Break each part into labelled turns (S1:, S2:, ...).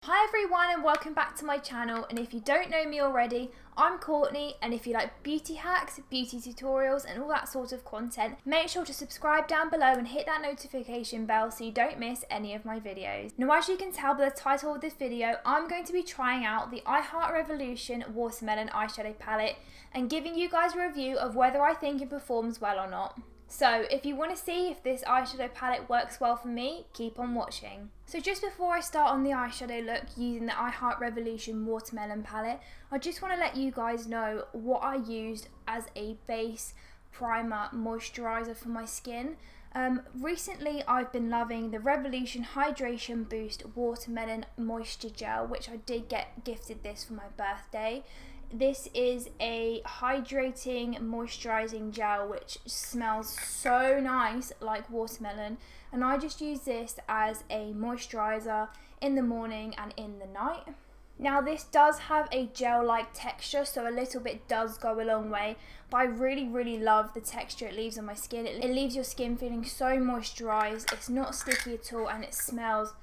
S1: Hi everyone and welcome back to my channel, and if you don't know me already, I'm Courtney, and if you like beauty hacks, beauty tutorials and all that sort of content, make sure to subscribe down below and hit that notification bell so you don't miss any of my videos. Now, as you can tell by the title of this video, I'm going to be trying out the I Heart Revolution Watermelon Eyeshadow Palette and giving you guys a review of whether I think it performs well or not. So if you want to see if this eyeshadow palette works well for me, keep on watching. So just before I start on the eyeshadow look using the I Heart Revolution Watermelon palette, I just want to let you guys know what I used as a base, primer, moisturiser for my skin. Recently I've been loving the Revolution Hydration Boost Watermelon Moisture Gel, which I did get gifted this for my birthday. This is a hydrating moisturizing gel which smells so nice like watermelon, and I just use this as a moisturizer in the morning and in the night. Now this does have a gel-like texture, so a little bit does go a long way, but I really love the texture it leaves on my skin. It leaves your skin feeling so moisturized, it's not sticky at all, and it smells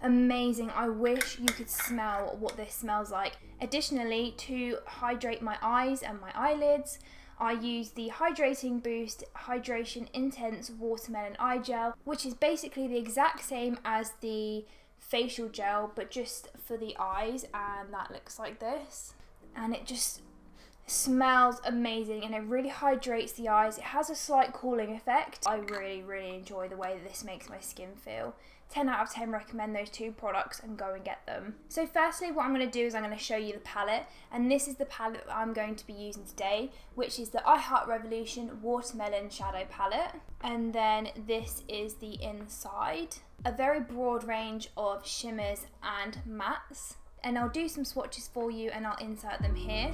S1: amazing. I wish you could smell what this smells like. Additionally, to hydrate my eyes and my eyelids, I use the Hydrating Boost Hydration Intense Watermelon Eye Gel, which is basically the exact same as the facial gel but just for the eyes, and that looks like this, and it just smells amazing and it really hydrates the eyes. It has a slight cooling effect. I really enjoy the way that this makes my skin feel. 10 out of 10 recommend those two products and go and get them. So firstly, what I'm going to do is I'm going to show you the palette, and this is the palette that I'm going to be using today, which is the I Heart Revolution Watermelon Shadow Palette. And then this is the inside. A very broad range of shimmers and mattes, and I'll do some swatches for you and I'll insert them here.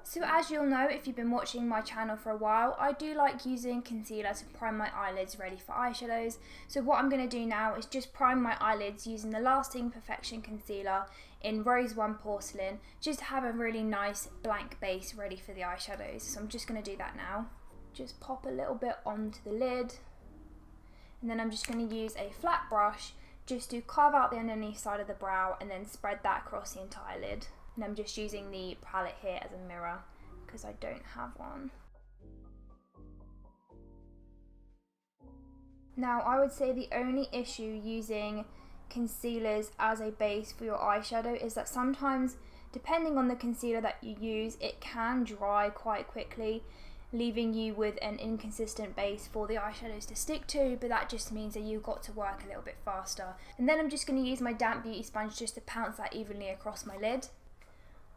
S1: So as you'll know if you've been watching my channel for a while, I do like using concealer to prime my eyelids ready for eyeshadows. So what I'm going to do now is just prime my eyelids using the Lasting Perfection Concealer in Rose 1 Porcelain, just to have a really nice blank base ready for the eyeshadows. So I'm just going to do that now. Just pop a little bit onto the lid, and then I'm just going to use a flat brush just to carve out the underneath side of the brow and then spread that across the entire lid. And I'm just using the palette here as a mirror because I don't have one. Now, I would say the only issue using concealers as a base for your eyeshadow is that sometimes, depending on the concealer that you use, it can dry quite quickly, leaving you with an inconsistent base for the eyeshadows to stick to, but that just means that you've got to work a little bit faster. And then I'm just going to use my damp beauty sponge just to pounce that evenly across my lid.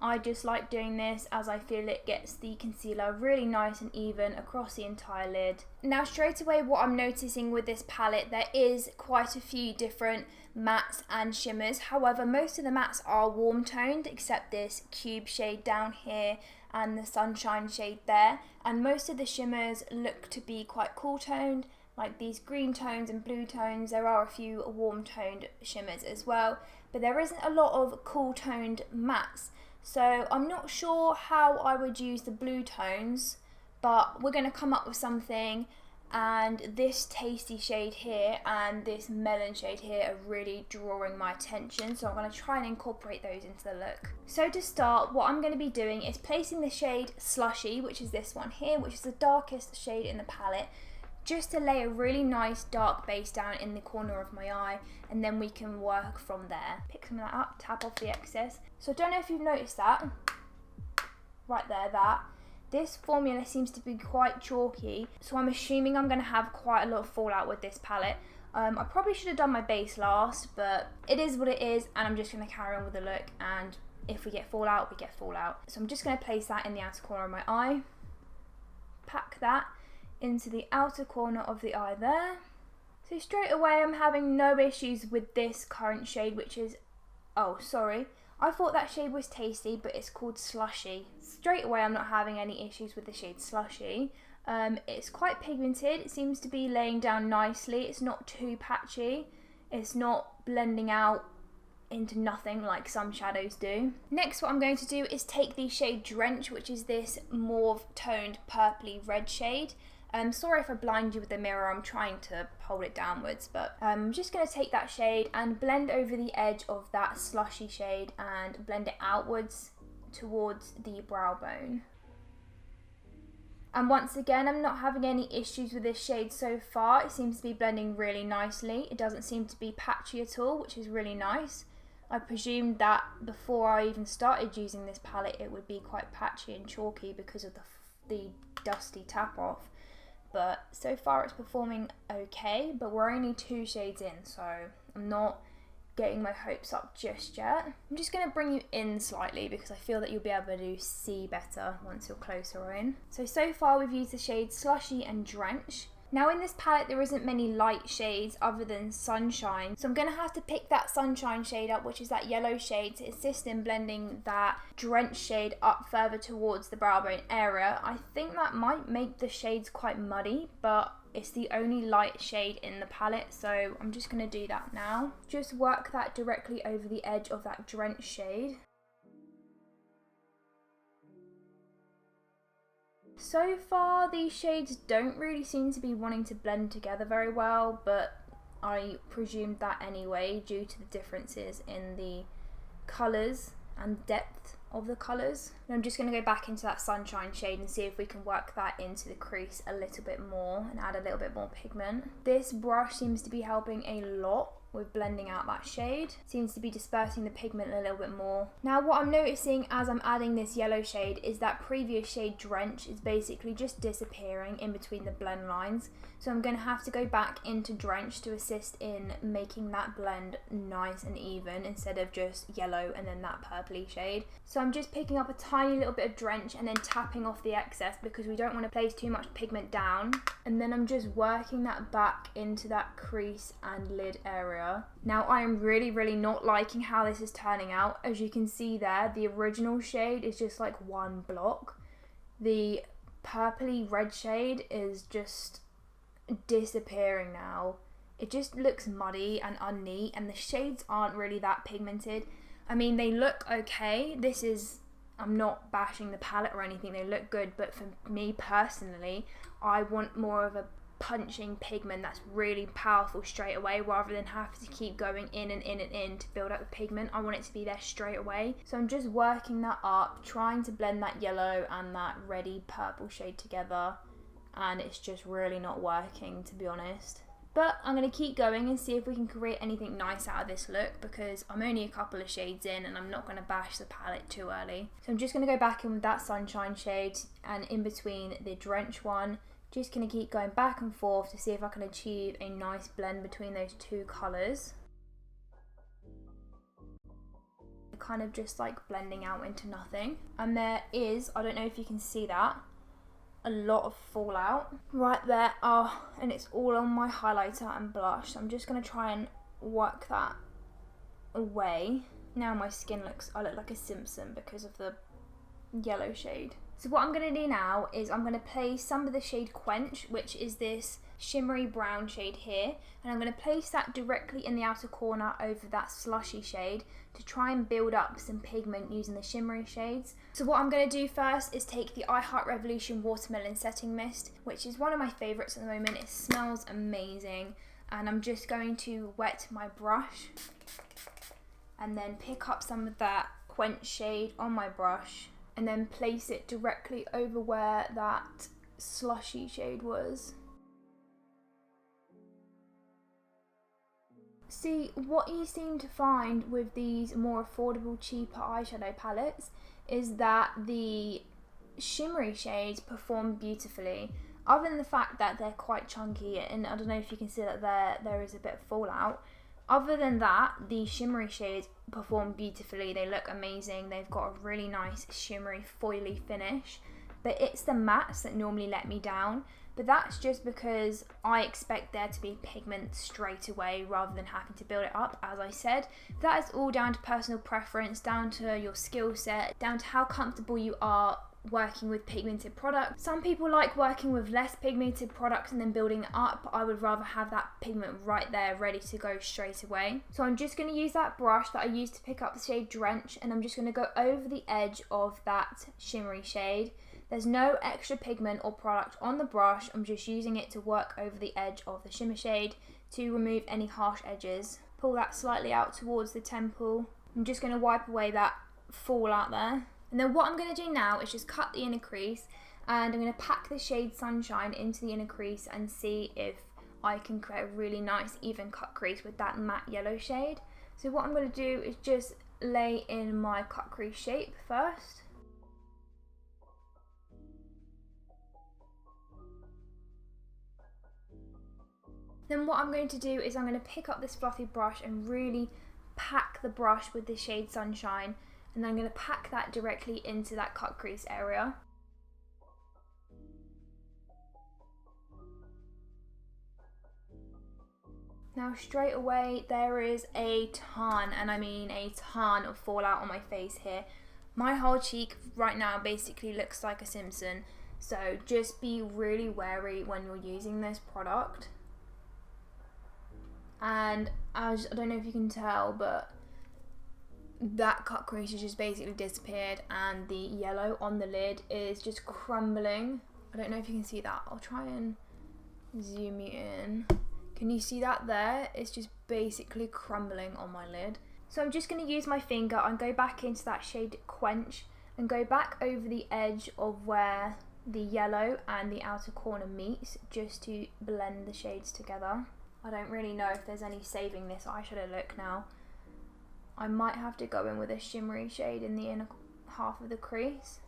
S1: I just like doing this as I feel it gets the concealer really nice and even across the entire lid. Now straight away, what I'm noticing with this palette, there is quite a few different mattes and shimmers. However, most of the mattes are warm toned except this cube shade down here and the sunshine shade there, and most of the shimmers look to be quite cool toned, like these green tones and blue tones. There are a few warm toned shimmers as well, but there isn't a lot of cool toned mattes. So I'm not sure how I would use the blue tones, but we're going to come up with something, and this tasty shade here and this melon shade here are really drawing my attention, so I'm going to try and incorporate those into the look. So to start, what I'm going to be doing is placing the shade Slushy, which is this one here, which is the darkest shade in the palette, just to lay a really nice dark base down in the corner of my eye, and then we can work from there. Pick some of that up, tap off the excess. So I don't know if you've noticed that, right there, that. This formula seems to be quite chalky, so I'm assuming I'm going to have quite a lot of fallout with this palette. I probably should have done my base last, but it is what it is, and I'm just going to carry on with the look, and if we get fallout, we get fallout. So I'm just going to place that in the outer corner of my eye, pack that into the outer corner of the eye there. So straight away I'm having no issues with this current shade, which is, oh sorry, I thought that shade was Tasty, but it's called Slushy. Straight away I'm not having any issues with the shade Slushy. It's quite pigmented, it seems to be laying down nicely, it's not too patchy, it's not blending out into nothing like some shadows do. Next, what I'm going to do is take the shade Drench, which is this mauve toned purpley red shade. Sorry if I blind you with the mirror, I'm trying to hold it downwards, but I'm just going to take that shade and blend over the edge of that Slushy shade and blend it outwards towards the brow bone. And once again, I'm not having any issues with this shade so far. It seems to be blending really nicely. It doesn't seem to be patchy at all, which is really nice. I presumed that before I even started using this palette it would be quite patchy and chalky because of the dusty tap off. But so far it's performing okay, but we're only 2 shades in, so I'm not getting my hopes up just yet. I'm just going to bring you in slightly because I feel that you'll be able to see better once you're closer in. So far we've used the shades Slushy and Drench. Now in this palette there isn't many light shades other than Sunshine, so I'm going to have to pick that Sunshine shade up, which is that yellow shade, to assist in blending that Drench shade up further towards the brow bone area. I think that might make the shades quite muddy, but it's the only light shade in the palette, so I'm just going to do that now. Just work that directly over the edge of that Drench shade. So far these shades don't really seem to be wanting to blend together very well, but I presumed that anyway due to the differences in the colours and depth of the colours. And I'm just going to go back into that Sunshine shade and see if we can work that into the crease a little bit more and add a little bit more pigment. This brush seems to be helping a lot with blending out that shade. Seems to be dispersing the pigment a little bit more. Now what I'm noticing as I'm adding this yellow shade is that previous shade Drench is basically just disappearing in between the blend lines. So I'm going to have to go back into Drench to assist in making that blend nice and even instead of just yellow and then that purpley shade. So I'm just picking up a tiny little bit of Drench and then tapping off the excess because we don't want to place too much pigment down. And then I'm just working that back into that crease and lid area. Now I am really not liking how this is turning out. As you can see there, the original shade is just like one block. The purpley red shade is just disappearing now. It just looks muddy and unneat, and the shades aren't really that pigmented. I mean, they look okay. This is, I'm not bashing the palette or anything, they look good, but for me personally, I want more of a punching pigment that's really powerful straight away rather than have to keep going in and in and in to build up the pigment. I want it to be there straight away. So I'm just working that up, trying to blend that yellow and that reddy purple shade together, and it's just really not working, to be honest. But I'm going to keep going and see if we can create anything nice out of this look, because I'm only a couple of shades in and I'm not going to bash the palette too early. So I'm just going to go back in with that Sunshine shade and in between the Drench one. Just going to keep going back and forth to see if I can achieve a nice blend between those two colours. Kind of just like blending out into nothing. And there is, I don't know if you can see that, a lot of fallout right there. Oh, and it's all on my highlighter and blush. So I'm just going to try and work that away. Now my skin looks, I look like a Simpson because of the yellow shade. So what I'm going to do now is I'm going to place some of the shade Quench, which is this shimmery brown shade here, and I'm going to place that directly in the outer corner over that Slushy shade to try and build up some pigment using the shimmery shades. So what I'm going to do first is take the I Heart Revolution Watermelon Setting Mist, which is one of my favourites at the moment. It smells amazing, and I'm just going to wet my brush and then pick up some of that Quench shade on my brush and then place it directly over where that Slushy shade was. See, what you seem to find with these more affordable, cheaper eyeshadow palettes is that the shimmery shades perform beautifully. Other than the fact that they're quite chunky, and I don't know if you can see that there is a bit of fallout. Other than that, the shimmery shades perform beautifully. They look amazing. They've got a really nice shimmery foily finish. But it's the mattes that normally let me down. But that's just because I expect there to be pigment straight away rather than having to build it up, as I said. That is all down to personal preference, down to your skill set, down to how comfortable you are working with pigmented products. Some people like working with less pigmented products and then building it up. I would rather have that pigment right there ready to go straight away. So I'm just going to use that brush that I used to pick up the shade Drench, and I'm just going to go over the edge of that shimmery shade. There's no extra pigment or product on the brush. I'm just using it to work over the edge of the shimmer shade to remove any harsh edges. Pull that slightly out towards the temple. I'm just going to wipe away that fallout there. And then what I'm going to do now is just cut the inner crease, and I'm going to pack the shade Sunshine into the inner crease and see if I can create a really nice even cut crease with that matte yellow shade. So what I'm going to do is just lay in my cut crease shape first. Then what I'm going to do is I'm going to pick up this fluffy brush and really pack the brush with the shade Sunshine, and then I'm going to pack that directly into that cut crease area. Now straight away there is a ton, and I mean a ton, of fallout on my face here. My whole cheek right now basically looks like a Simpson, so just be really wary when you're using this product. And I don't know if you can tell, but that cut crease has just basically disappeared, and the yellow on the lid is just crumbling. I don't know if you can see that. I'll try and zoom you in. Can you see that there? It's just basically crumbling on my lid. So I'm just going to use my finger and go back into that shade Quench and go back over the edge of where the yellow and the outer corner meets, just to blend the shades together. I don't really know if there's any saving this eyeshadow look now. I might have to go in with a shimmery shade in the inner half of the crease.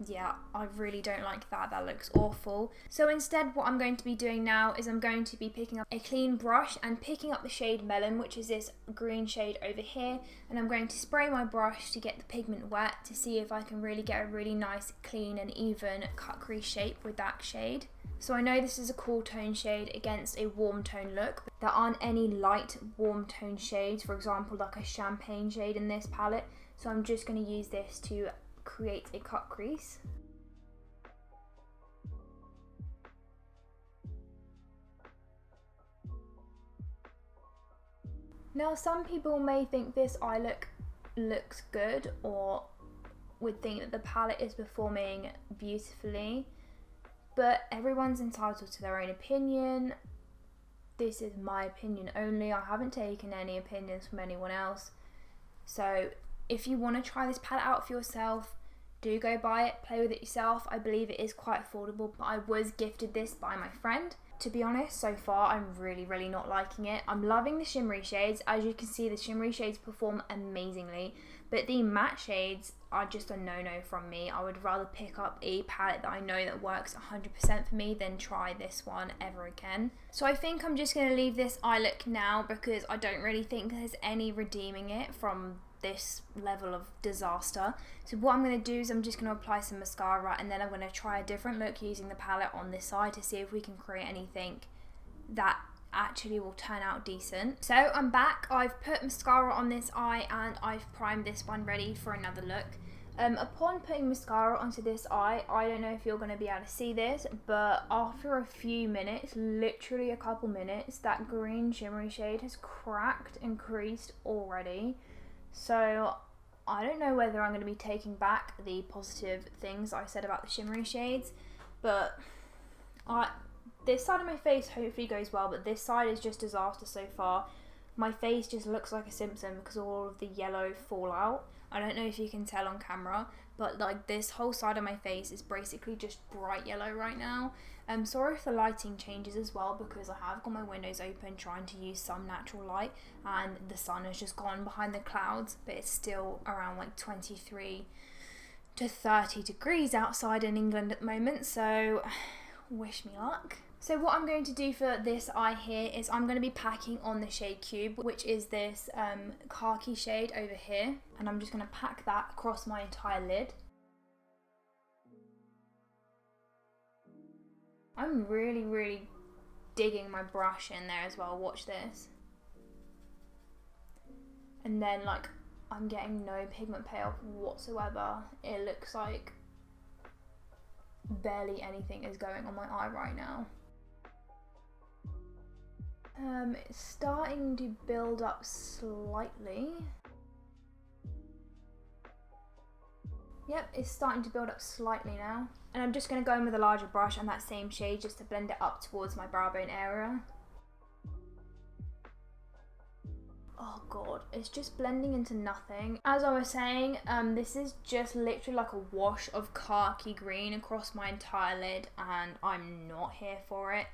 S1: Yeah, I really don't like that. That looks awful. So instead what I'm going to be doing now is I'm going to be picking up a clean brush and picking up the shade Melon, which is this green shade over here, and I'm going to spray my brush to get the pigment wet to see if I can really get a really nice, clean and even cut crease shape with that shade. So I know this is a cool tone shade against a warm tone look. There aren't any light warm tone shades, for example like a champagne shade in this palette, so I'm just going to use this to create a cut crease. Now some people may think this eye look looks good, or would think that the palette is performing beautifully, but everyone's entitled to their own opinion. This is my opinion only. I haven't taken any opinions from anyone else. So if you want to try this palette out for yourself, do go buy it, play with it yourself. I believe it is quite affordable, but I was gifted this by my friend. To be honest, so far I'm really not liking it. I'm loving the shimmery shades. As you can see, the shimmery shades perform amazingly, but the matte shades are just a no-no from me. I would rather pick up a palette that I know that works 100% for me than try this one ever again. So I think I'm just going to leave this eye look now, because I don't really think there's any redeeming it from this level of disaster. So what I'm going to do is I'm just going to apply some mascara, and then I'm going to try a different look using the palette on this side to see if we can create anything that actually will turn out decent. So I'm back. I've put mascara on this eye and I've primed this one ready for another look. Upon putting mascara onto this eye, I don't know if you're going to be able to see this, but after a few minutes, literally a couple minutes, that green shimmery shade has cracked and creased already. So I don't know whether I'm going to be taking back the positive things I said about the shimmery shades, but this side of my face hopefully goes well, but this side is just disaster so far. My face just looks like a Simpson because of all of the yellow fallout. I don't know if you can tell on camera, but like this whole side of my face is basically just bright yellow right now. I'm sorry if the lighting changes as well, because I have got my windows open trying to use some natural light, and the sun has just gone behind the clouds, but it's still around like 23 to 30 degrees outside in England at the moment, so wish me luck. So what I'm going to do for this eye here is I'm going to be packing on the shade Cube, which is this khaki shade over here, and I'm just going to pack that across my entire lid. I'm really digging my brush in there as well, watch this. And then like I'm getting no pigment payoff whatsoever. It looks like barely anything is going on my eye right now. It's starting to build up slightly. Yep, it's starting to build up slightly now. And I'm just going to go in with a larger brush and that same shade just to blend it up towards my brow bone area. Oh god, it's just blending into nothing. As I was saying, this is just literally like a wash of khaki green across my entire lid, and I'm not here for it.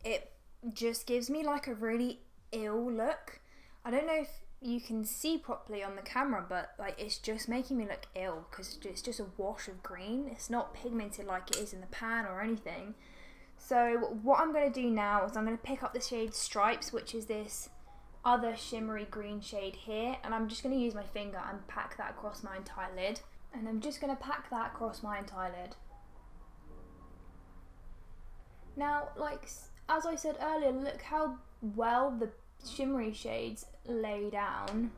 S1: It just gives me like a really ill look. I don't know if you can see properly on the camera, but like it's just making me look ill because it's just a wash of green. It's not pigmented like it is in the pan or anything. So what I'm going to do now is I'm going to pick up the shade Stripes, which is this other shimmery green shade here, and I'm just going to use my finger and pack that across my entire lid. And I'm just going to pack that across my entire lid. Now, like as I said earlier, look how well the shimmery shades lay down,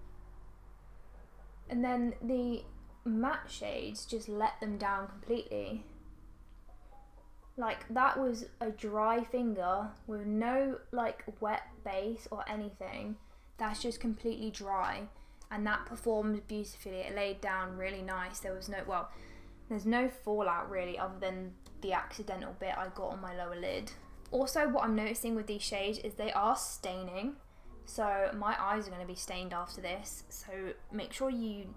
S1: and then the matte shades just let them down completely. Like that was a dry finger with no like wet base or anything. That's just completely dry, and that performed beautifully. It laid down really nice. There was no, well, there's no fallout really other than the accidental bit I got on my lower lid. Also, what I'm noticing with these shades is they are staining, so my eyes are going to be stained after this, so make sure you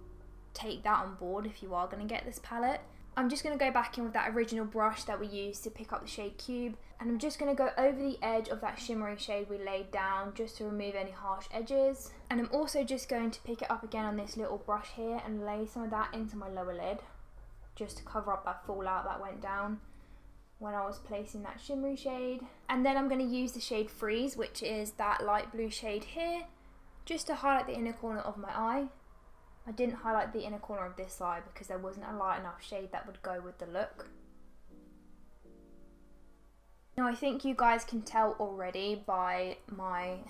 S1: take that on board if you are going to get this palette. I'm just going to go back in with that original brush that we used to pick up the shade Cube, and I'm just going to go over the edge of that shimmery shade we laid down just to remove any harsh edges. And I'm also just going to pick it up again on this little brush here and lay some of that into my lower lid just to cover up that fallout that went down when I was placing that shimmery shade. And then I'm going to use the shade Freeze, which is that light blue shade here, just to highlight the inner corner of my eye. I didn't highlight the inner corner of this eye because there wasn't a light enough shade that would go with the look. Now I think you guys can tell already by my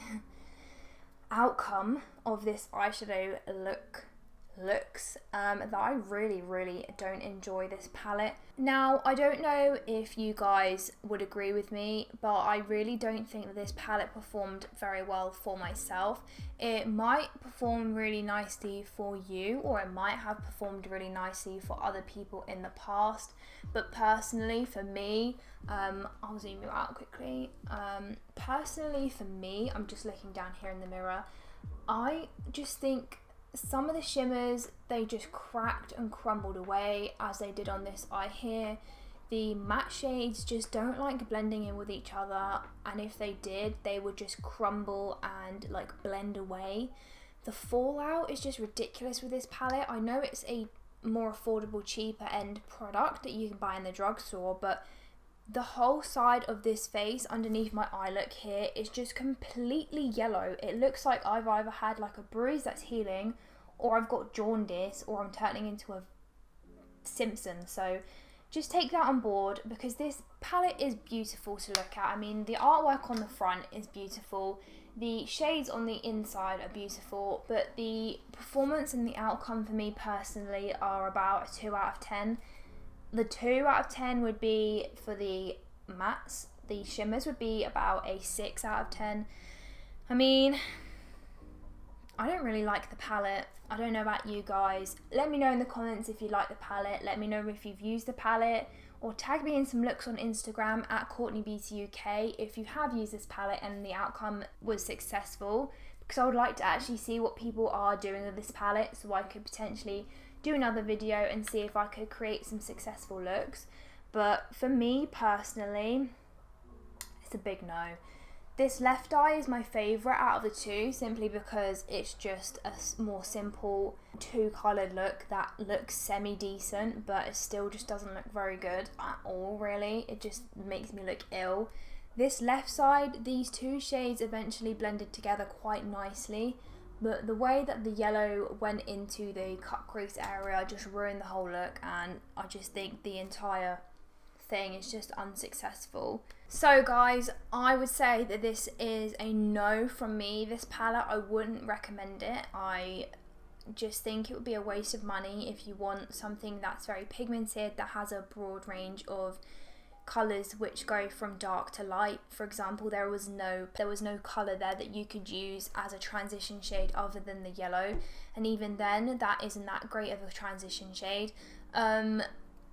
S1: outcome of this eyeshadow looks that I really don't enjoy this palette. Now I don't know if you guys would agree with me, but I really don't think that this palette performed very well for myself. It might perform really nicely for you, or it might have performed really nicely for other people in the past, but personally for me, I'll zoom you out quickly. Personally for me, I'm just looking down here in the mirror, I just think some of the shimmers, they just cracked and crumbled away as they did on this eye here. The matte shades just don't like blending in with each other, and if they did, they would just crumble and like blend away. The fallout is just ridiculous with this palette. I know it's a more affordable, cheaper end product that you can buy in the drugstore, but the whole side of this face underneath my eye look here is just completely yellow. It looks like I've either had like a bruise that's healing, or I've got jaundice, or I'm turning into a Simpson. So just take that on board, because this palette is beautiful to look at. I mean, the artwork on the front is beautiful, the shades on the inside are beautiful, but the performance and the outcome for me personally are about a 2 out of 10. The 2 out of 10 would be for the mattes. The shimmers would be about a 6 out of 10. I mean, I don't really like the palette. I don't know about you guys. Let me know in the comments if you like the palette. Let me know if you've used the palette, or tag me in some looks on Instagram at Courtney Beauty UK if you have used this palette and the outcome was successful, because I would like to actually see what people are doing with this palette, so I could potentially do another video and see if I could create some successful looks. But for me personally, it's a big no. This left eye is my favourite out of the two, simply because it's just a more simple two-coloured look that looks semi-decent, but it still just doesn't look very good at all, really. It just makes me look ill. This left side, these two shades eventually blended together quite nicely, but the way that the yellow went into the cut crease area just ruined the whole look, and I just think the entire thing is just unsuccessful. So guys, I would say that this is a no from me. This palette, I wouldn't recommend it. I just think it would be a waste of money if you want something that's very pigmented, that has a broad range of colours which go from dark to light. For example, there was no colour there that you could use as a transition shade other than the yellow, and even then that isn't that great of a transition shade.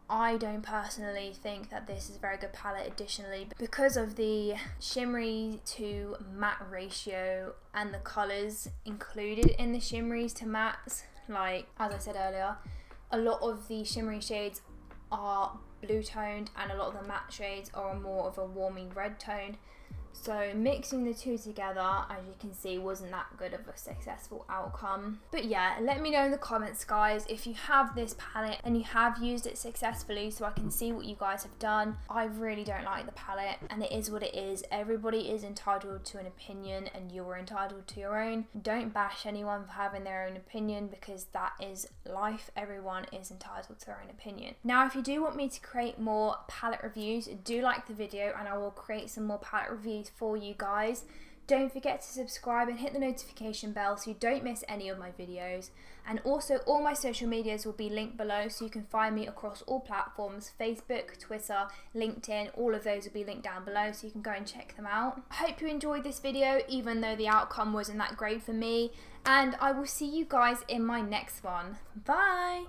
S1: I don't personally think that this is a very good palette, additionally because of the shimmery to matte ratio and the colours included in the shimmeries to mattes. Like, as I said earlier, a lot of the shimmery shades are blue toned and a lot of the matte shades are more of a warming red tone. So mixing the two together, as you can see, wasn't that good of a successful outcome. But yeah, let me know in the comments, guys, if you have this palette and you have used it successfully, so I can see what you guys have done. I really don't like the palette, and it is what it is. Everybody is entitled to an opinion, and you're entitled to your own. Don't bash anyone for having their own opinion, because that is life. Everyone is entitled to their own opinion. Now, if you do want me to create more palette reviews, do like the video and I will create some more palette reviews for you guys. Don't forget to subscribe and hit the notification bell so you don't miss any of my videos. And also, all my social medias will be linked below, so you can find me across all platforms: Facebook, Twitter, LinkedIn. All of those will be linked down below, so you can go and check them out. I hope you enjoyed this video, even though the outcome wasn't that great for me, and I will see you guys in my next one. Bye!